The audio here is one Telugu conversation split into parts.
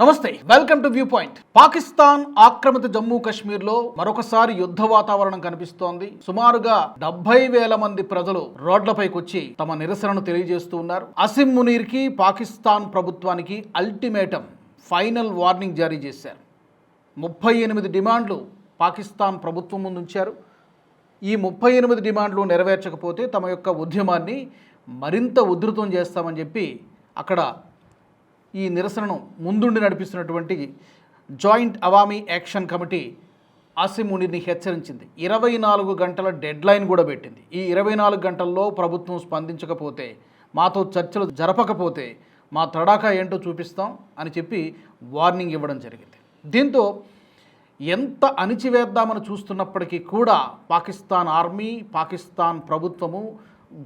నమస్తే, welcome to view point. Pakistan ఆక్రమిత జమ్మూ కాశ్మీర్లో మరొకసారి యుద్ధ వాతావరణం కనిపిస్తోంది. సుమారుగా 70,000 మంది ప్రజలు రోడ్లపైకి వచ్చి తమ నిరసనను తెలియజేస్తూ ఉన్నారు. అసిమ్ మునీర్ కి పాకిస్తాన్ ప్రభుత్వానికి అల్టిమేటం, ఫైనల్ వార్నింగ్ జారీ చేశారు. 38 డిమాండ్లు పాకిస్తాన్ ప్రభుత్వం ముందు ఉంచారు. ఈ 38 డిమాండ్లు నెరవేర్చకపోతే తమ యొక్క ఉద్యమాన్ని మరింత ఉధృతం చేస్తామని చెప్పి అక్కడ ఈ నిరసనను ముందుండి నడిపిస్తున్నటువంటి Joint Awami Action Committee Asim మునీర్ని హెచ్చరించింది. 24 గంటల డెడ్ లైన్ కూడా పెట్టింది. ఈ 24 గంటల్లో ప్రభుత్వం స్పందించకపోతే, మాతో చర్చలు జరపకపోతే మా తడాకా ఏంటో చూపిస్తాం అని చెప్పి వార్నింగ్ ఇవ్వడం జరిగింది. దీంతో ఎంత అణిచివేద్దామని చూస్తున్నప్పటికీ కూడా పాకిస్తాన్ ఆర్మీ, పాకిస్తాన్ ప్రభుత్వము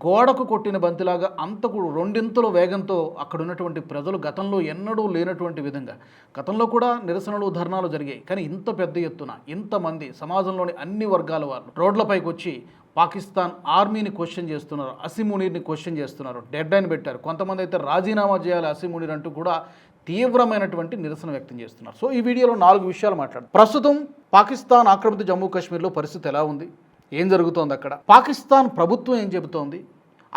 గోడకు కొట్టిన బంతిలాగా అంతకు రెండింతల వేగంతో అక్కడ ఉన్నటువంటి ప్రజలు గతంలో ఎన్నడూ లేనటువంటి విధంగా, గతంలో కూడా నిరసనలు ధర్నాలు జరిగాయి, కానీ ఇంత పెద్ద ఎత్తున ఇంతమంది సమాజంలోని అన్ని వర్గాల వాళ్ళు రోడ్లపైకి వచ్చి పాకిస్తాన్ ఆర్మీని క్వశ్చన్ చేస్తున్నారు, అసిమ్ మునీర్ని క్వశ్చన్ చేస్తున్నారు, డెడ్ లైన్ పెట్టారు. కొంతమంది అయితే రాజీనామా చేయాలి అసిమ్ మునీర్ అంటూ కూడా తీవ్రమైనటువంటి నిరసన వ్యక్తం చేస్తున్నారు. సో ఈ వీడియోలో 4 విషయాలు మాట్లాడు. ప్రస్తుతం పాకిస్తాన్ ఆక్రమిత జమ్మూ కాశ్మీర్లో పరిస్థితి ఎలా ఉంది, ఏం జరుగుతోంది, అక్కడ పాకిస్తాన్ ప్రభుత్వం ఏం చెబుతోంది,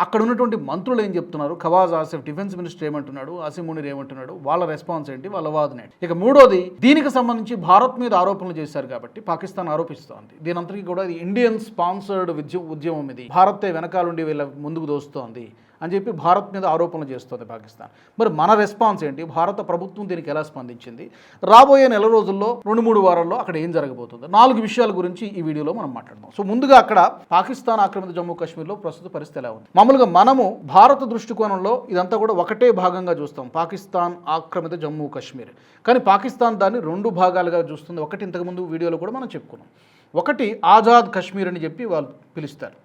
అక్కడ ఉన్నటువంటి మంత్రులు ఏం చెప్తున్నారు, ఖవాజ్ ఆసిఫ్ డిఫెన్స్ మినిస్టర్ ఏమంటున్నాడు, అసిమ్ మునీర్ ఏమంటున్నాడు, వాళ్ళ రెస్పాన్స్ ఏంటి, వాళ్ళ వాదన ఏంటి. ఇక మూడోది, దీనికి సంబంధించి భారత్ మీద ఆరోపణలు చేశారు కాబట్టి పాకిస్తాన్ ఆరోపిస్తోంది. దీనంతటికీ కూడా ఇది ఇండియన్ స్పాన్సర్డ్ ఉద్యమం, ఇది భారతే వెనకాలండి వీళ్ళ ముందుకు దోస్తోంది అని చెప్పి భారత్ మీద ఆరోపణలు చేస్తుంది పాకిస్తాన్. మరి మన రెస్పాన్స్ ఏంటి, భారత ప్రభుత్వం దీనికి ఎలా స్పందించింది, రాబోయే నెల రోజుల్లో 2-3 వారాల్లో అక్కడ ఏం జరగబోతుంది, 4 విషయాల గురించి ఈ వీడియోలో మనం మాట్లాడదాం. సో ముందుగా అక్కడ పాకిస్తాన్ ఆక్రమిత జమ్మూ కాశ్మీర్లో ప్రస్తుత పరిస్థితి ఎలా ఉంది. మామూలుగా మనము భారత దృష్టికోణంలో ఇదంతా కూడా ఒకటే భాగంగా చూస్తాం, పాకిస్తాన్ ఆక్రమిత జమ్మూ కాశ్మీర్. కానీ పాకిస్తాన్ దాన్ని 2 భాగాలుగా చూస్తుంది. ఒకటి ఇంతకుముందు వీడియోలో కూడా మనం చెప్పుకున్నాం. ఒకటి ఆజాద్ కాశ్మీర్ అని చెప్పి వాళ్ళు పిలుస్తారు.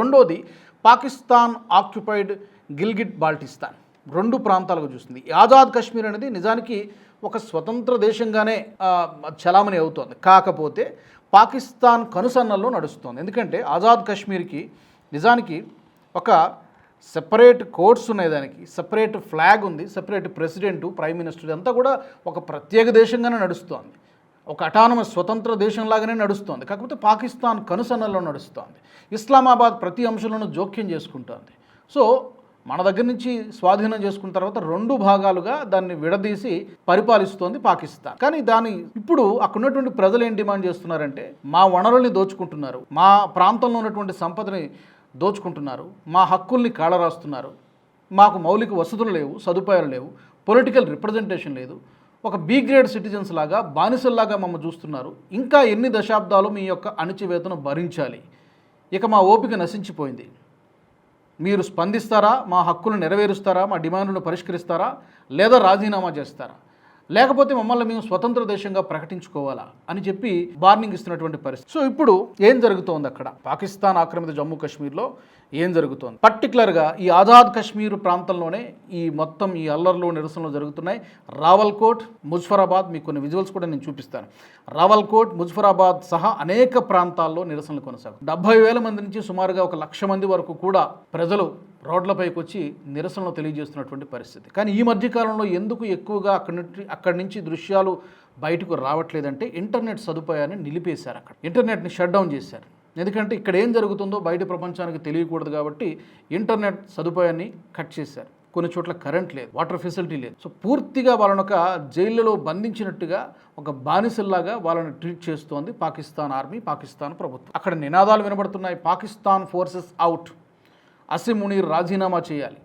రెండోది పాకిస్తాన్ ఆక్యుపైడ్ గిల్గిట్ బాల్టిస్తాన్. 2 ప్రాంతాలుగా చూస్తుంది. ఆజాద్ కాశ్మీర్ అనేది నిజానికి ఒక స్వతంత్ర దేశంగానే చలామణి అవుతోంది. కాకపోతే పాకిస్తాన్ కనుసన్నల్లో నడుస్తోంది. ఎందుకంటే ఆజాద్ కాశ్మీర్కి నిజానికి ఒక సెపరేట్ కోర్ట్స్ ఉన్నాయి, దానికి సెపరేట్ ఫ్లాగ్ ఉంది, సెపరేట్ ప్రెసిడెంటు, ప్రైమ్ మినిస్టర్, అంతా కూడా ఒక ప్రత్యేక దేశంగానే నడుస్తోంది. ఒక అటానమస్ స్వతంత్ర దేశంలాగానే నడుస్తోంది. కాకపోతే పాకిస్తాన్ కనుసన్నల్లో నడుస్తోంది. ఇస్లామాబాద్ ప్రతి అంశంలోనూ జోక్యం చేసుకుంటోంది. సో మన దగ్గర నుంచి స్వాధీనం చేసుకున్న తర్వాత 2 భాగాలుగా దాన్ని విడదీసి పరిపాలిస్తోంది పాకిస్తాన్. కానీ ఇప్పుడు అక్కడ ఉన్నటువంటి ప్రజలు ఏం డిమాండ్ చేస్తున్నారంటే, మా వనరుల్ని దోచుకుంటున్నారు, మా ప్రాంతంలో ఉన్నటువంటి సంపదని దోచుకుంటున్నారు, మా హక్కుల్ని కాళరాస్తున్నారు, మాకు మౌలిక వసతులు లేవు, సదుపాయాలు లేవు, పొలిటికల్ రిప్రజెంటేషన్ లేదు, ఒక బి గ్రేడ్ సిటిజన్స్ లాగా, బానిసల్లాగా మమ్మల్ని చూస్తున్నారు. ఇంకా ఎన్ని దశాబ్దాలు మీ యొక్క అణచివేతను భరించాలి, ఇక మా ఓపిక నశించిపోయింది, మీరు స్పందిస్తారా, మా హక్కులను నెరవేరుస్తారా, మా డిమాండ్లను పరిష్కరిస్తారా, లేదా రాజీనామా చేస్తారా, లేకపోతే మమ్మల్ని మేము స్వతంత్ర దేశంగా ప్రకటించుకోవాలా అని చెప్పి వార్నింగ్ ఇస్తున్నటువంటి పరిస్థితి. సో ఇప్పుడు ఏం జరుగుతోంది అక్కడ పాకిస్తాన్ ఆక్రమిత జమ్మూ కాశ్మీర్లో ఏం జరుగుతోంది, పర్టికులర్గా ఈ ఆజాద్ కాశ్మీర్ ప్రాంతంలోనే ఈ మొత్తం ఈ అల్లర్లు, నిరసనలు జరుగుతున్నాయి. రావల్కోట్, ముజఫరాబాద్, మీకు కొన్ని విజువల్స్ కూడా నేను చూపిస్తాను. రావల్కోట్, ముజఫరాబాద్ సహా అనేక ప్రాంతాల్లో నిరసనలు కొనసాగుతాయి. 70,000 మంది నుంచి సుమారుగా 1,00,000 మంది వరకు కూడా ప్రజలు రోడ్లపైకి వచ్చి నిరసనలు తెలియజేస్తున్నటువంటి పరిస్థితి. కానీ ఈ మధ్యకాలంలో ఎందుకు ఎక్కువగా అక్కడి నుంచి దృశ్యాలు బయటకు రావట్లేదంటే, ఇంటర్నెట్ సదుపాయాన్ని నిలిపేశారు, అక్కడ ఇంటర్నెట్ని షట్ డౌన్ చేశారు. ఎందుకంటే ఇక్కడ ఏం జరుగుతుందో బయట ప్రపంచానికి తెలియకూడదు కాబట్టి ఇంటర్నెట్ సదుపాయాన్ని కట్ చేశారు. కొన్ని చోట్ల కరెంట్ లేదు, వాటర్ ఫెసిలిటీ లేదు. సో పూర్తిగా వాళ్ళని ఒక జైళ్ళలో బంధించినట్టుగా, ఒక బానిసల్లాగా వాళ్ళని ట్రీట్ చేస్తోంది పాకిస్తాన్ ఆర్మీ, పాకిస్తాన్ ప్రభుత్వం. అక్కడ నినాదాలు వినబడుతున్నాయి, పాకిస్తాన్ ఫోర్సెస్ అవుట్, అసిమ్ మునీర్ రాజీనామా చేయాలి,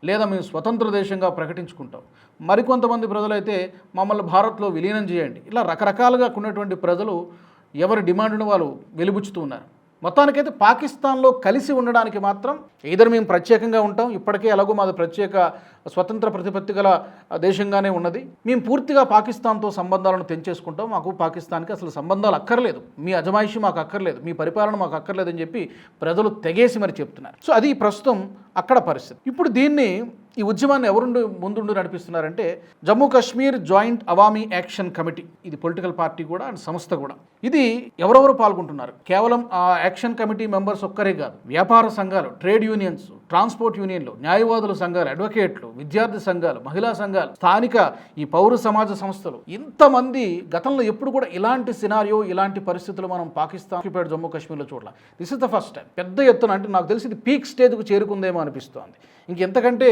లేదా మేము స్వతంత్ర దేశంగా ప్రకటించుకుంటాం. మరికొంతమంది ప్రజలైతే మమ్మల్ని భారత్లో విలీనం చేయండి. ఇలా రకరకాలుగా ఉన్నటువంటి ప్రజలు ఎవరి డిమాండ్ను వాళ్ళు వెలిబుచ్చుతూ ఉన్నారు. మొత్తానికైతే పాకిస్తాన్లో కలిసి ఉండడానికి మాత్రం ఏదైనా మేము ప్రత్యేకంగా ఉంటాం, ఇప్పటికే ఎలాగో మాది ప్రత్యేక స్వతంత్ర ప్రతిపత్తి గల దేశంగానే ఉన్నది, మేము పూర్తిగా పాకిస్తాన్తో సంబంధాలను తెంచేసుకుంటాం, మాకు పాకిస్తాన్కి అసలు సంబంధాలు అక్కర్లేదు, మీ అజమాయిషి మాకు అక్కర్లేదు, మీ పరిపాలన మాకు అక్కర్లేదని చెప్పి ప్రజలు తెగేసి మరి చెప్తున్నారు. సో అది ప్రస్తుతం అక్కడ పరిస్థితి. ఇప్పుడు దీన్ని ఈ ఉద్యమాన్ని ఎవరుండి ముందుండి నడిపిస్తున్నారంటే Jammu Kashmir Joint Awami Action Committee. ఇది పొలిటికల్ పార్టీ కూడా అండ్ సంస్థ కూడా. ఇది ఎవరెవరు పాల్గొంటున్నారు? కేవలం ఆ యాక్షన్ కమిటీ మెంబర్స్ ఒక్కరే కాదు, వ్యాపార సంఘాలు, ట్రేడ్ యూనియన్స్, ట్రాన్స్పోర్ట్ యూనియన్లు, న్యాయవాదుల సంఘాలు, అడ్వకేట్లు, విద్యార్థి సంఘాలు, మహిళా సంఘాలు, స్థానిక ఈ పౌర సమాజ సంస్థలు, ఇంతమంది గతంలో ఎప్పుడు కూడా ఇలాంటి సినారియో, ఇలాంటి పరిస్థితులు మనం పాకిస్తాన్ ఆక్యుపైడ్ జమ్మూ కాశ్మీర్లో చూడాలి. This is the first time. పెద్ద ఎత్తున, అంటే నాకు తెలిసి ఇది పీక్ స్టేజ్కు చేరుకుందేమో అనిపిస్తోంది. ఇంకెంతకంటే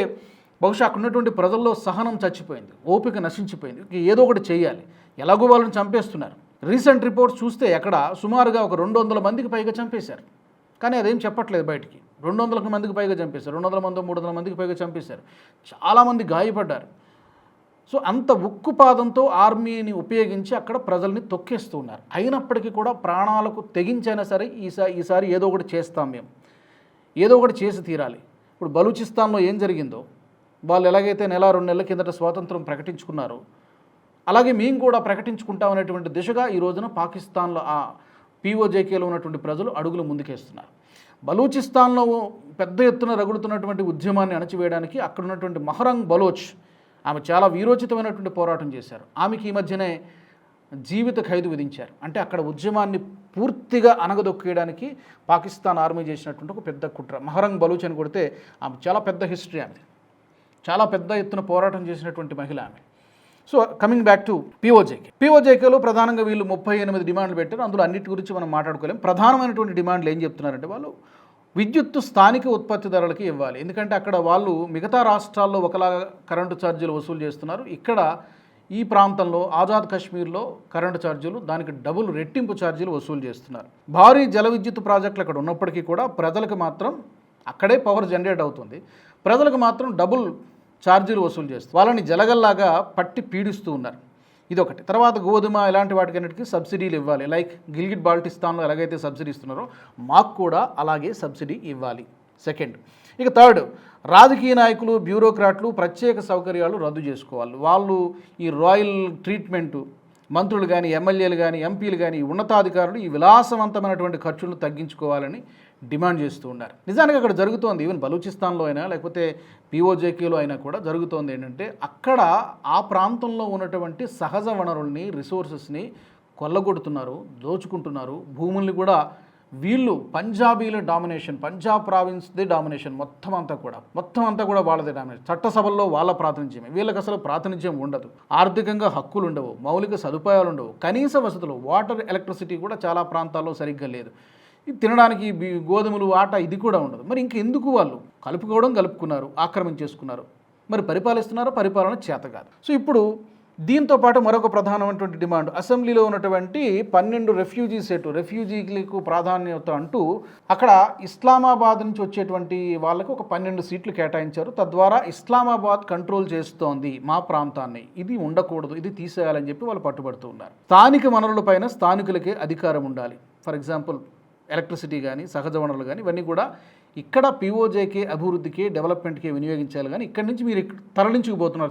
బహుశా అక్కడ ఉన్నటువంటి ప్రజల్లో సహనం చచ్చిపోయింది, ఓపిక నశించిపోయింది. ఏదో ఒకటి చేయాలి, ఎలాగో వాళ్ళని చంపేస్తున్నారు. రీసెంట్ రిపోర్ట్స్ చూస్తే అక్కడ సుమారుగా ఒక 200 మందికి పైగా చంపేశారు. కానీ అదేం చెప్పట్లేదు బయటికి. 200 మందికి పైగా చంపేశారు, 200 మంది 300 మందికి పైగా చంపేశారు, చాలామంది గాయపడ్డారు. సో అంత ఉక్కుపాదంతో ఆర్మీని ఉపయోగించి అక్కడ ప్రజల్ని తొక్కేస్తూ ఉన్నారు. అయినప్పటికీ కూడా ప్రాణాలకు తెగించైనా సరే ఈసారి ఏదో ఒకటి చేస్తాం, మేము ఏదో ఒకటి చేసి తీరాలి. ఇప్పుడు బలూచిస్తాన్లో ఏం జరిగిందో, వాళ్ళు ఎలాగైతే 1-2 నెలల కిందట స్వాతంత్రం ప్రకటించుకున్నారో అలాగే మేము కూడా ప్రకటించుకుంటామనేటువంటి దిశగా ఈ రోజున పాకిస్తాన్లో ఆ పీఓజేకేలో ఉన్నటువంటి ప్రజలు అడుగులు ముందుకేస్తున్నారు. బలూచిస్తాన్లో పెద్ద ఎత్తున రగులుతున్నటువంటి ఉద్యమాన్ని అణచివేయడానికి అక్కడ ఉన్నటువంటి మహరంగ్ బలోచ్, ఆమె చాలా వీరోచితమైనటువంటి పోరాటం చేశారు. ఆమెకి ఈ మధ్యనే జీవిత ఖైదు విధించారు. అంటే అక్కడ ఉద్యమాన్ని పూర్తిగా అనగదొక్కేయడానికి పాకిస్తాన్ ఆర్మీ చేసినటువంటి ఒక పెద్ద కుట్ర. మహరంగ్ బలూచ్ అని కొడితే ఆమె చాలా పెద్ద హిస్టరీ, ఆమె చాలా పెద్ద ఎత్తున పోరాటం చేసినటువంటి మహిళ ఆమె. సో కమింగ్ బ్యాక్ టు పీఓజేకేలో ప్రధానంగా వీళ్ళు 38 డిమాండ్లు పెట్టారు. అందులో అన్నిటి గురించి మనం మాట్లాడుకోలేం. ప్రధానమైనటువంటి డిమాండ్లు ఏం చెప్తున్నారంటే, వాళ్ళు విద్యుత్తు స్థానిక ఉత్పత్తిదారులకి ఇవ్వాలి. ఎందుకంటే అక్కడ వాళ్ళు మిగతా రాష్ట్రాల్లో ఒకలాగా కరెంటు ఛార్జీలు వసూలు చేస్తున్నారు, ఇక్కడ ఈ ప్రాంతంలో ఆజాద్ కాశ్మీర్లో కరెంటు ఛార్జీలు దానికి డబుల్ రెట్టింపు ఛార్జీలు వసూలు చేస్తున్నారు. భారీ జల విద్యుత్ ప్రాజెక్టులు అక్కడ ఉన్నప్పటికీ కూడా ప్రజలకు మాత్రం అక్కడే పవర్ జనరేట్ అవుతుంది, ప్రజలకు మాత్రం డబుల్ ఛార్జీలు వసూలు చేస్తూ వాళ్ళని జలగల్లాగా పట్టి పీడిస్తూ ఉన్నారు. ఇదొకటి. తర్వాత గోధుమ ఇలాంటి వాటికన్నిటికీ సబ్సిడీలు ఇవ్వాలి. లైక్ గిల్గిట్ బాల్టిస్తాన్లో ఎలాగైతే సబ్సిడీ ఇస్తున్నారో మాకు కూడా అలాగే సబ్సిడీ ఇవ్వాలి. సెకండ్. ఇక థర్డ్, రాజకీయ నాయకులు, బ్యూరోక్రాట్లు ప్రత్యేక సౌకర్యాలు రద్దు చేసుకోవాలి. వాళ్ళు ఈ రాయల్ ట్రీట్మెంటు, మంత్రులు కానీ, ఎమ్మెల్యేలు కానీ, ఎంపీలు కానీ, ఉన్నతాధికారులు ఈ విలాసవంతమైనటువంటి ఖర్చులను తగ్గించుకోవాలని డిమాండ్ చేస్తూ ఉన్నారు. నిజానికి అక్కడ జరుగుతోంది, ఈవెన్ బలూచిస్తాన్లో అయినా లేకపోతే పీఓజేకేలో అయినా కూడా జరుగుతోంది ఏంటంటే, అక్కడ ఆ ప్రాంతంలో ఉన్నటువంటి సహజ వనరుల్ని, రిసోర్సెస్ని కొల్లగొడుతున్నారు, దోచుకుంటున్నారు. భూముల్ని కూడా వీళ్ళు పంజాబీల డామినేషన్, పంజాబ్ ప్రావిన్స్ది డామినేషన్ మొత్తం అంతా కూడా వాళ్ళదే డామినేషన్. చట్టసభల్లో వాళ్ళ ప్రాతినిధ్యమే, వీళ్ళకి అసలు ప్రాతినిధ్యం ఉండదు, ఆర్థికంగా హక్కులు ఉండవు, మౌలిక సదుపాయాలు ఉండవు, కనీస వసతులు, వాటర్, ఎలక్ట్రిసిటీ కూడా చాలా ప్రాంతాల్లో సరిగ్గా లేదు. ఇది తినడానికి గోధుమలు, ఆట ఇది కూడా ఉండదు. మరి ఇంకెందుకు వాళ్ళు కలుపుకున్నారు, ఆక్రమించేసుకున్నారు. మరి పరిపాలన చేత కాదు. సో ఇప్పుడు దీంతో పాటు మరొక ప్రధానమైనటువంటి డిమాండ్, అసెంబ్లీలో ఉన్నటువంటి 12 రెఫ్యూజీలకు ప్రాధాన్యత అంటూ అక్కడ ఇస్లామాబాద్ నుంచి వచ్చేటువంటి వాళ్ళకు ఒక 12 సీట్లు కేటాయించారు. తద్వారా ఇస్లామాబాద్ కంట్రోల్ చేస్తోంది మా ప్రాంతాన్ని, ఇది ఉండకూడదు, ఇది తీసేయాలని చెప్పి వాళ్ళు పట్టుబడుతూ ఉన్నారు. స్థానిక వనరులపైన స్థానికులకే అధికారం ఉండాలి. ఫర్ ఎగ్జాంపుల్ ఎలక్ట్రిసిటీ కానీ, సహజ వనరులు కానీ, ఇవన్నీ కూడా ఇక్కడ పీఓజేకే అభివృద్ధికి, డెవలప్మెంట్కి వినియోగించాలి. కానీ ఇక్కడి నుంచి మీరు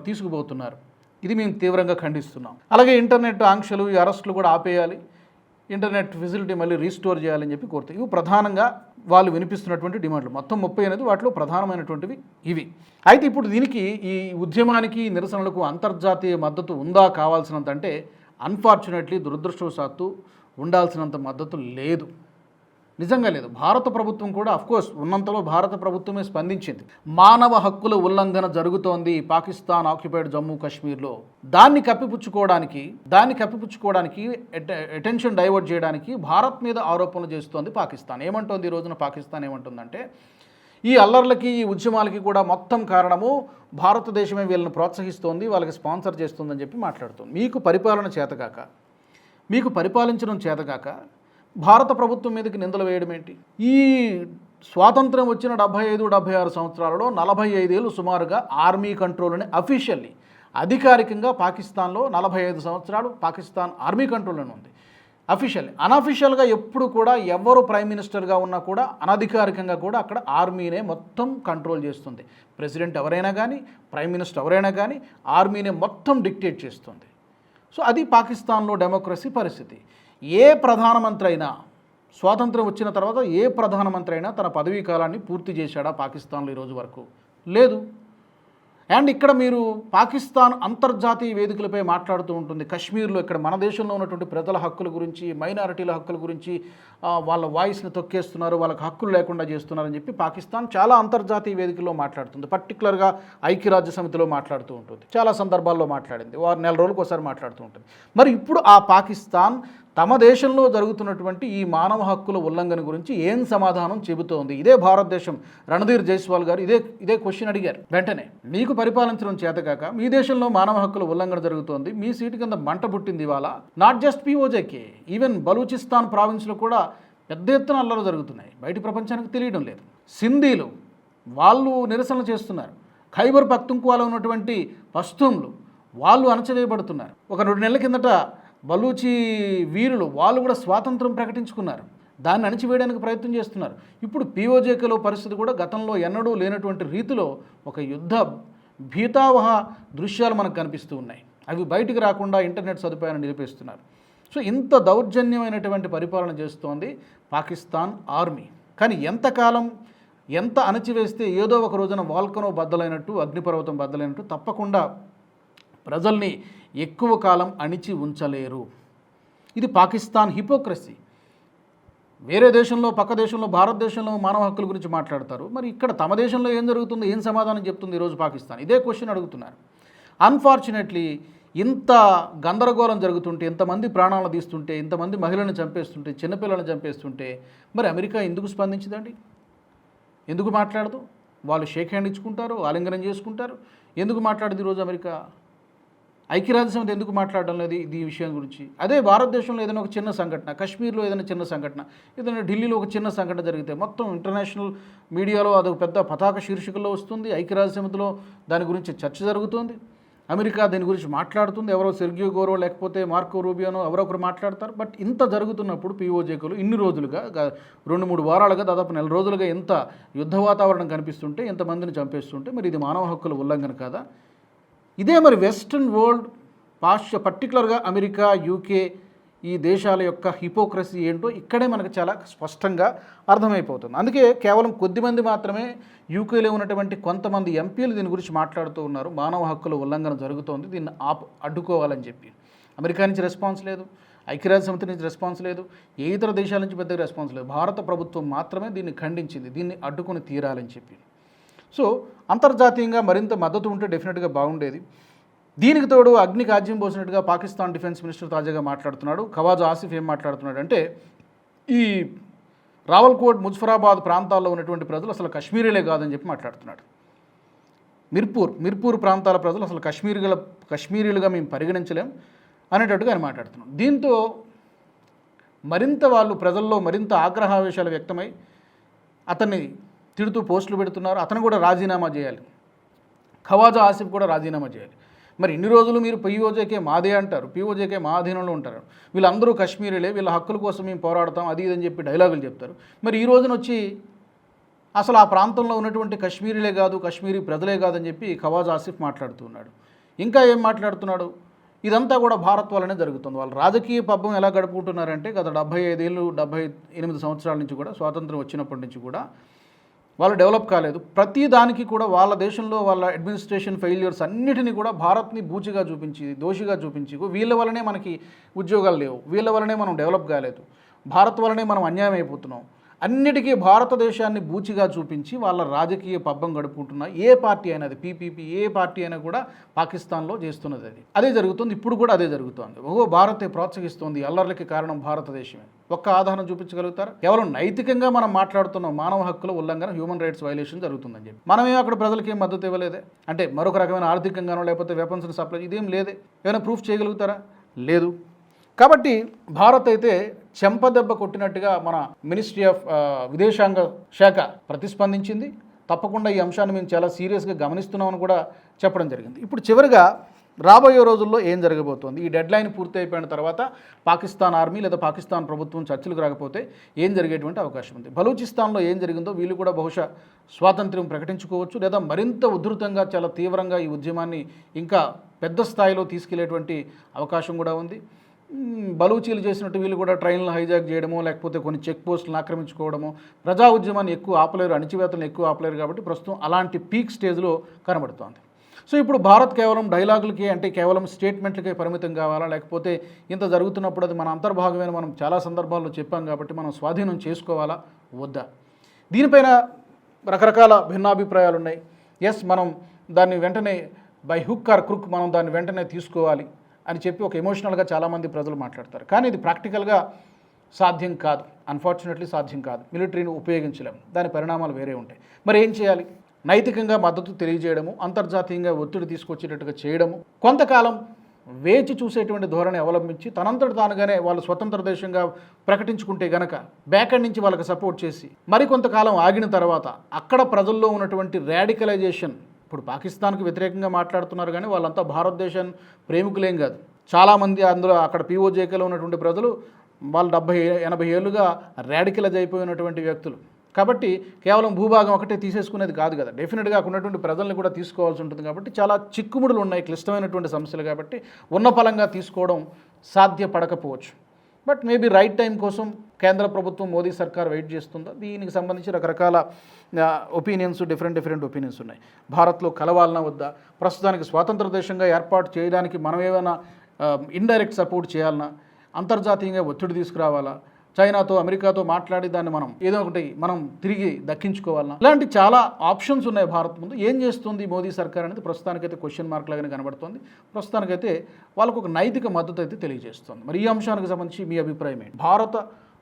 తీసుకుపోతున్నారు. ఇది మేము తీవ్రంగా ఖండిస్తున్నాం. అలాగే ఇంటర్నెట్ ఆంక్షలు, ఈ అరెస్టులు కూడా ఆపేయాలి, ఇంటర్నెట్ ఫెసిలిటీ మళ్ళీ రీస్టోర్ చేయాలని చెప్పి కోరుతాయి. ఇవి ప్రధానంగా వాళ్ళు వినిపిస్తున్నటువంటి డిమాండ్లు. మొత్తం 38, వాటిలో ప్రధానమైనటువంటివి ఇవి. అయితే ఇప్పుడు దీనికి, ఈ ఉద్యమానికి, నిరసనలకు అంతర్జాతీయ మద్దతు ఉందా కావాల్సినంత అంటే, అన్ఫార్చునేట్లీ దురదృష్టవశాత్తు ఉండాల్సినంత మద్దతు లేదు, నిజంగా లేదు. భారత ప్రభుత్వం కూడా అఫ్కోర్స్ ఉన్నంతలో భారత ప్రభుత్వమే స్పందించింది. మానవ హక్కుల ఉల్లంఘన జరుగుతోంది పాకిస్తాన్ ఆక్యుపైడ్ జమ్మూ కాశ్మీర్లో, దాన్ని కప్పిపుచ్చుకోవడానికి అటెన్షన్ డైవర్ట్ చేయడానికి భారత్ మీద ఆరోపణలు చేస్తోంది పాకిస్తాన్. ఏమంటోంది ఈ రోజున పాకిస్తాన్? ఏమంటుందంటే, ఈ అల్లర్లకి, ఈ ఉద్యమాలకి కూడా మొత్తం కారణము భారతదేశమే వీళ్ళని ప్రోత్సహిస్తోంది, వాళ్ళకి స్పాన్సర్ చేస్తుందని చెప్పి మాట్లాడుతుంది. మీకు పరిపాలన చేతకాక, మీకు పరిపాలించడం చేతకాక భారత ప్రభుత్వం మీదకి నిందలు వేయడం ఏంటి? ఈ స్వాతంత్రం వచ్చిన 75-76 సంవత్సరాలలో 45 ఏళ్ళు సుమారుగా ఆర్మీ కంట్రోల్ని అఫీషియల్లీ, అధికారికంగా పాకిస్తాన్లో 45 సంవత్సరాలు పాకిస్తాన్ ఆర్మీ కంట్రోల్లోనే ఉంది. అనఫీషియల్గా ఎప్పుడు కూడా ఎవరు ప్రైమ్ మినిస్టర్గా ఉన్నా కూడా అనధికారికంగా కూడా అక్కడ ఆర్మీనే మొత్తం కంట్రోల్ చేస్తుంది. ప్రెసిడెంట్ ఎవరైనా కానీ, ప్రైమ్ మినిస్టర్ ఎవరైనా కానీ ఆర్మీనే మొత్తం డిక్టేట్ చేస్తుంది. సో అది పాకిస్తాన్లో డెమోక్రసీ పరిస్థితి. ఏ ప్రధానమంత్రి అయినా, స్వాతంత్రం వచ్చిన తర్వాత ఏ ప్రధానమంత్రి అయినా తన పదవీ కాలాన్ని పూర్తి చేశాడా పాకిస్తాన్లో ఈరోజు వరకు? లేదు. అండ్ ఇక్కడ మీరు పాకిస్తాన్ అంతర్జాతీయ వేదికలపై మాట్లాడుతూ ఉంటుంది. కశ్మీర్లో ఇక్కడ మన దేశంలో ఉన్నటువంటి ప్రజల హక్కుల గురించి, మైనారిటీల హక్కుల గురించి వాళ్ళ వాయిస్ని తొక్కేస్తున్నారు, వాళ్ళకి హక్కులు లేకుండా చేస్తున్నారని చెప్పి పాకిస్తాన్ చాలా అంతర్జాతీయ వేదికల్లో మాట్లాడుతుంది. పర్టికులర్గా ఐక్యరాజ్య సమితిలో మాట్లాడుతూ ఉంటుంది, చాలా సందర్భాల్లో మాట్లాడింది, వారు నెల రోజులకు ఒకసారి మాట్లాడుతూ ఉంటుంది. మరి ఇప్పుడు ఆ పాకిస్తాన్ తమ దేశంలో జరుగుతున్నటువంటి ఈ మానవ హక్కుల ఉల్లంఘన గురించి ఏం సమాధానం చెబుతోంది? ఇదే భారతదేశం రణధీర్ జైస్వాల్ గారు ఇదే క్వశ్చన్ అడిగారు. వెంటనే మీకు పరిపాలించడం చేతకాక మీ దేశంలో మానవ హక్కుల ఉల్లంఘన జరుగుతోంది, మీ సీటు కింద మంట పుట్టింది ఇవాళ. Not just PoJK, even Balochistan ప్రావిన్స్లో కూడా పెద్ద ఎత్తున అల్లర్లు జరుగుతున్నాయి, బయటి ప్రపంచానికి తెలియడం లేదు. సింధీలు వాళ్ళు నిరసనలు చేస్తున్నారు, ఖైబర్ పఖ్తుంఖ్వాలో ఉన్నటువంటి పష్తూన్లు వాళ్ళు అణచివేయబడుతున్నారు. ఒక 2 నెలల కిందట బలూచి వీరులు వాళ్ళు కూడా స్వాతంత్రం ప్రకటించుకున్నారు, దాన్ని అణిచివేయడానికి ప్రయత్నం చేస్తున్నారు. ఇప్పుడు పీఓజేకేలో పరిస్థితి కూడా గతంలో ఎన్నడూ లేనటువంటి రీతిలో ఒక యుద్ధ భీతావహ దృశ్యాలు మనకు కనిపిస్తూ ఉన్నాయి. అవి బయటికి రాకుండా ఇంటర్నెట్ సదుపాయాన్ని నిలిపేస్తున్నారు. సో ఇంత దౌర్జన్యమైనటువంటి పరిపాలన చేస్తోంది పాకిస్తాన్ ఆర్మీ. కానీ ఎంతకాలం ఎంత అణచివేస్తే ఏదో ఒక రోజున వాల్కనో బద్దలైనట్టు, అగ్నిపర్వతం బద్దలైనట్టు తప్పకుండా ప్రజల్ని ఎక్కువ కాలం అణిచి ఉంచలేరు. ఇది పాకిస్తాన్ హిపోక్రసీ. వేరే దేశంలో, పక్క దేశంలో, భారతదేశంలో మానవ హక్కుల గురించి మాట్లాడతారు, మరి ఇక్కడ తమ దేశంలో ఏం జరుగుతుందో ఏం సమాధానం చెప్తుంది ఈరోజు పాకిస్తాన్? ఇదే క్వశ్చన్ అడుగుతున్నారు. అన్ఫార్చునేట్లీ ఇంత గందరగోళం జరుగుతుంటే, ఇంతమంది ప్రాణాలను తీస్తుంటే, ఇంతమంది మహిళలను చంపేస్తుంటే, చిన్నపిల్లలను చంపేస్తుంటే మరి అమెరికా ఎందుకు స్పందించదండి? ఎందుకు మాట్లాడదు? వాళ్ళు షేక్ హ్యాండ్ ఇచ్చుకుంటారు, ఆలింగనం చేసుకుంటారు. ఎందుకు మాట్లాడదు ఈరోజు అమెరికా? ఐక్యరాజ్య సమితి ఎందుకు మాట్లాడడం లేదు ఈ విషయం గురించి? అదే భారతదేశంలో ఏదైనా ఒక చిన్న సంఘటన, కశ్మీర్లో ఏదైనా చిన్న సంఘటన, ఏదైనా ఢిల్లీలో ఒక చిన్న సంఘటన జరిగితే మొత్తం ఇంటర్నేషనల్ మీడియాలో అదొక పెద్ద పతాక శీర్షికల్లో వస్తుంది, ఐక్యరాజ్య సమితిలో దాని గురించి చర్చ జరుగుతుంది, అమెరికా దీని గురించి మాట్లాడుతుంది, ఎవరో సెర్గియో గోరో లేకపోతే మార్కో రూబియోనో ఎవరో ఒకరు మాట్లాడతారు. బట్ ఇంత జరుగుతున్నప్పుడు పీఓజేకులు ఇన్ని రోజులుగా 2-3 వారాలుగా దాదాపు 4 రోజులుగా ఎంత యుద్ధ వాతావరణం కనిపిస్తుంటే, ఎంతమందిని చంపేస్తుంటే మరి ఇది మానవ హక్కుల ఉల్లంఘన కాదా? ఇదే మరి వెస్ట్రన్ వరల్డ్ పర్టికులర్గా అమెరికా, యూకే ఈ దేశాల యొక్క హిపోక్రసీ ఏంటో ఇక్కడే మనకు చాలా స్పష్టంగా అర్థమైపోతుంది. అందుకే కేవలం కొద్దిమంది మాత్రమే యూకేలో ఉన్నటువంటి కొంతమంది ఎంపీలు దీని గురించి మాట్లాడుతూ ఉన్నారు, మానవ హక్కుల ఉల్లంఘన జరుగుతోంది, దీన్ని అడ్డుకోవాలని చెప్పి. అమెరికా నుంచి రెస్పాన్స్ లేదు, ఐక్యరాజ్య సమితి నుంచి రెస్పాన్స్ లేదు, ఏ ఇతర దేశాల నుంచి పెద్దగా రెస్పాన్స్ లేదు. భారత ప్రభుత్వం మాత్రమే దీన్ని ఖండించింది, దీన్ని అడ్డుకొని తీరాలని చెప్పి. సో అంతర్జాతీయంగా మరింత మద్దతు ఉంటే డెఫినెట్గా బాగుండేది. దీనికి తోడు అగ్నికి ఆజ్యం పోసినట్టుగా పాకిస్తాన్ డిఫెన్స్ మినిస్టర్ తాజాగా మాట్లాడుతున్నాడు. ఖవాజా ఆసిఫ్ ఏం మాట్లాడుతున్నాడు అంటే, ఈ రావల్కోట్, ముజఫరాబాద్ ప్రాంతాల్లో ఉన్నటువంటి ప్రజలు అసలు కశ్మీరీలే కాదని చెప్పి మాట్లాడుతున్నాడు. మిర్పూర్ ప్రాంతాల ప్రజలు అసలు కశ్మీరీలుగా మేము పరిగణించలేం అనేటట్టుగా ఆయన మాట్లాడుతున్నాడు. దీంతో మరింత వాళ్ళు ప్రజల్లో మరింత ఆగ్రహావేశాలు వ్యక్తమై అతన్ని తిడుతూ పోస్టులు పెడుతున్నారు. అతను కూడా రాజీనామా చేయాలి, ఖవాజా ఆసిఫ్ కూడా రాజీనామా చేయాలి. మరి ఇన్ని రోజులు మీరు పీఓజేకే మాదే అంటారు, పీఓజేకే మా అధీనంలో ఉంటారు, వీళ్ళందరూ కశ్మీరీలే, వీళ్ళ హక్కుల కోసం మేము పోరాడతాం అది ఇదని చెప్పి డైలాగులు చెప్తారు. మరి ఈ రోజున వచ్చి అసలు ఆ ప్రాంతంలో ఉన్నటువంటి కశ్మీరీలే కాదు, కశ్మీరీ ప్రజలే కాదని చెప్పి ఖవాజా ఆసిఫ్ మాట్లాడుతున్నాడు. ఇంకా ఏం మాట్లాడుతున్నాడు? ఇదంతా కూడా భారత్ వల్లనే జరుగుతుంది. వాళ్ళు రాజకీయ పబ్బం ఎలా గడుపుకుంటున్నారంటే గత 75 ఏళ్ళు 78 సంవత్సరాల నుంచి కూడా, స్వాతంత్రం వచ్చినప్పటి నుంచి కూడా వాళ్ళు డెవలప్ కాలేదు. ప్రతి దానికి కూడా వాళ్ళ దేశంలో వాళ్ళ అడ్మినిస్ట్రేషన్ ఫెయిల్యూర్స్ అన్నిటినీ కూడా భారత్ని బూచిగా చూపించి, దోషిగా చూపించి, వీళ్ళ వల్లనే మనకి ఉద్యోగాలు లేవు, వీళ్ళ వల్లనే మనం డెవలప్ కాలేదు, భారత్ వల్లనే మనం అన్యాయం అయిపోతున్నాం, అన్నిటికీ భారతదేశాన్ని బూచిగా చూపించి వాళ్ళ రాజకీయ పబ్బం గడుపుకుంటున్న ఏ పార్టీ అయినా, అది పీపీపీ ఏ పార్టీ అయినా కూడా పాకిస్తాన్లో చేస్తున్నది అదే జరుగుతుంది. ఇప్పుడు కూడా అదే జరుగుతుంది. భారతే ప్రోత్సహిస్తోంది, అల్లర్లకి కారణం భారతదేశమే. ఒక్క ఆధారం చూపించగలుగుతారా? కేవలం నైతికంగా మనం మాట్లాడుతున్నాం, మానవ హక్కుల ఉల్లంఘన, హ్యూమన్ రైట్స్ వైలేషన్ జరుగుతుందని చెప్పి. మనమే అక్కడ ప్రజలకి ఏం మద్దతు ఇవ్వలేదే, అంటే మరొక రకమైన ఆర్థికంగానో లేకపోతే వెపన్స్ సప్లై ఇదేం లేదే. ఏమైనా ప్రూఫ్ చేయగలుగుతారా? లేదు. కాబట్టి భారత్ అయితే చెంపదెబ్బ కొట్టినట్టుగా మన మినిస్ట్రీ ఆఫ్ విదేశాంగ శాఖ ప్రతిస్పందించింది. తప్పకుండా ఈ అంశాన్ని మేము చాలా సీరియస్గా గమనిస్తున్నామని కూడా చెప్పడం జరిగింది. ఇప్పుడు చివరిగా రాబోయే రోజుల్లో ఏం జరగబోతోంది? ఈ డెడ్ లైన్ పూర్తి అయిపోయిన తర్వాత పాకిస్తాన్ ఆర్మీ లేదా పాకిస్తాన్ ప్రభుత్వం చర్చలకు రాకపోతే ఏం జరిగేటువంటి అవకాశం ఉంది? బలూచిస్తాన్లో ఏం జరిగిందో వీళ్ళు కూడా బహుశా స్వాతంత్ర్యం ప్రకటించుకోవచ్చు, లేదా మరింత ఉధృతంగా చాలా తీవ్రంగా ఈ ఉద్యమాన్ని ఇంకా పెద్ద స్థాయిలో తీసుకెళ్లేటువంటి అవకాశం కూడా ఉంది. బలూచీలు చేసినట్టు వీళ్ళు కూడా ట్రైన్లను హైజాక్ చేయడమో లేకపోతే కొన్ని చెక్ పోస్టులను ఆక్రమించుకోవడమో, ప్రజా ఉద్యమాన్ని ఎక్కువ ఆపలేరు, అణిచివేతలను ఎక్కువ ఆపలేరు. కాబట్టి ప్రస్తుతం అలాంటి పీక్ స్టేజ్లో కనబడుతోంది. సో ఇప్పుడు భారత్ కేవలం డైలాగులకి అంటే కేవలం స్టేట్మెంట్లకే పరిమితం కావాలా, లేకపోతే ఇంత జరుగుతున్నప్పుడు అది మన అంతర్భాగమైన మనం చాలా సందర్భాల్లో చెప్పాం కాబట్టి మనం స్వాధీనం చేసుకోవాలా వద్దా? దీనిపైన రకరకాల భిన్నాభిప్రాయాలు ఉన్నాయి. ఎస్, మనం దాన్ని వెంటనే బై హుక్ ఆర్ క్రుక్ మనం దాన్ని వెంటనే తీసుకోవాలి అని చెప్పి ఒక ఎమోషనల్గా చాలామంది ప్రజలు మాట్లాడతారు. కానీ ఇది ప్రాక్టికల్గా సాధ్యం కాదు. అన్ఫార్చునేట్లీ సాధ్యం కాదు. మిలిటరీని ఉపయోగించలేము, దాని పరిణామాలు వేరే ఉంటాయి. మరి ఏం చేయాలి? నైతికంగా మద్దతు తెలియజేయడము, అంతర్జాతీయంగా ఒత్తిడి తీసుకొచ్చేటట్టుగా చేయడము, కొంతకాలం వేచి చూసేటువంటి ధోరణి అవలంబించి తనంతట తానుగానే వాళ్ళు స్వతంత్ర దేశంగా ప్రకటించుకుంటే గనక బ్యాక్ నుంచి వాళ్ళకి సపోర్ట్ చేసి మరికొంతకాలం ఆగిన తర్వాత అక్కడ ప్రజల్లో ఉన్నటువంటి రాడికలైజేషన్, ఇప్పుడు పాకిస్తాన్కి వ్యతిరేకంగా మాట్లాడుతున్నారు కానీ వాళ్ళంతా భారతదేశం ప్రేమికులేం కాదు. చాలామంది అందులో అక్కడ పీఓజేకేలో ఉన్నటువంటి ప్రజలు వాళ్ళు 70-80 ఏళ్ళుగా రాడికలైజ్ అయిపోయినటువంటి వ్యక్తులు. కాబట్టి కేవలం భూభాగం ఒకటే తీసేసుకునేది కాదు కదా, డెఫినెట్గా అక్కడ ఉన్నటువంటి ప్రజల్ని కూడా తీసుకోవాల్సి ఉంటుంది. కాబట్టి చాలా చిక్కుముడులు ఉన్నాయి, క్లిష్టమైనటువంటి సమస్యలు. కాబట్టి ఉన్న ఫలంగా తీసుకోవడం సాధ్యపడకపోవచ్చు. బట్ మేబీ రైట్ టైం కోసం కేంద్ర ప్రభుత్వం, మోదీ సర్కార్ వెయిట్ చేస్తుందా? దీనికి సంబంధించి రకరకాల ఒపీనియన్స్, డిఫరెంట్ ఒపీనియన్స్ ఉన్నాయి. భారత్లో కలవాలన్నా వద్దా, ప్రస్తుతానికి స్వాతంత్ర దేశంగా ఏర్పాటు చేయడానికి మనం ఏమైనా ఇండైరెక్ట్ సపోర్ట్ చేయాలన్నా, అంతర్జాతీయంగా ఒత్తిడి తీసుకురావాలా, చైనాతో అమెరికాతో మాట్లాడి దాన్ని మనం ఏదో ఒకటి మనం తిరిగి దక్కించుకోవాలన్నా, ఇలాంటి చాలా ఆప్షన్స్ ఉన్నాయి భారత్ ముందు. ఏం చేస్తుంది మోదీ సర్కార్ అనేది ప్రస్తుతానికైతే క్వశ్చన్ మార్క్ లాగానే కనబడుతుంది. ప్రస్తుతానికైతే వాళ్ళకు ఒక నైతిక మద్దతు అయితే తెలియజేస్తుంది. మరి ఈ అంశానికి సంబంధించి మీ అభిప్రాయం ఏంటి? భారత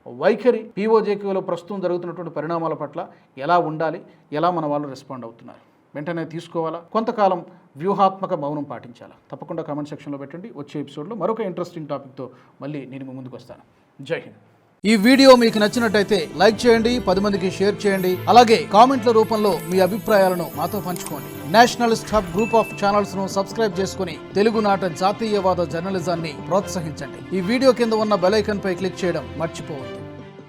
వైఖరి పీఓజేకేలో ప్రస్తుతం జరుగుతున్నటువంటి పరిణామాల పట్ల ఎలా ఉండాలి, ఎలా మన వాళ్ళు రెస్పాండ్ అవుతున్నారు? వెంటనే తీసుకోవాలా, కొంతకాలం వ్యూహాత్మక మౌనం పాటించాలా? తప్పకుండా కామెంట్ సెక్షన్లో పెట్టండి. వచ్చే ఎపిసోడ్లో మరొక ఇంట్రెస్టింగ్ టాపిక్తో మళ్ళీ నేను మీ ముందుకు వస్తాను. జై హింద్. ఈ వీడియో మీకు నచ్చినట్టయితే లైక్ చేయండి, 10 మందికి షేర్ చేయండి. అలాగే కామెంట్ల రూపంలో మీ అభిప్రాయాలను మాతో పంచుకోండి. Nationalist hub group of channels ను సబ్స్క్రైబ్ చేసుకుని తెలుగునాట జాతీయవాద జర్నలిజాన్ని ప్రోత్సహించండి. ఈ వీడియో కింద ఉన్న బెల్ ఐకాన్ పై క్లిక్ చేయడం మర్చిపోవద్దు.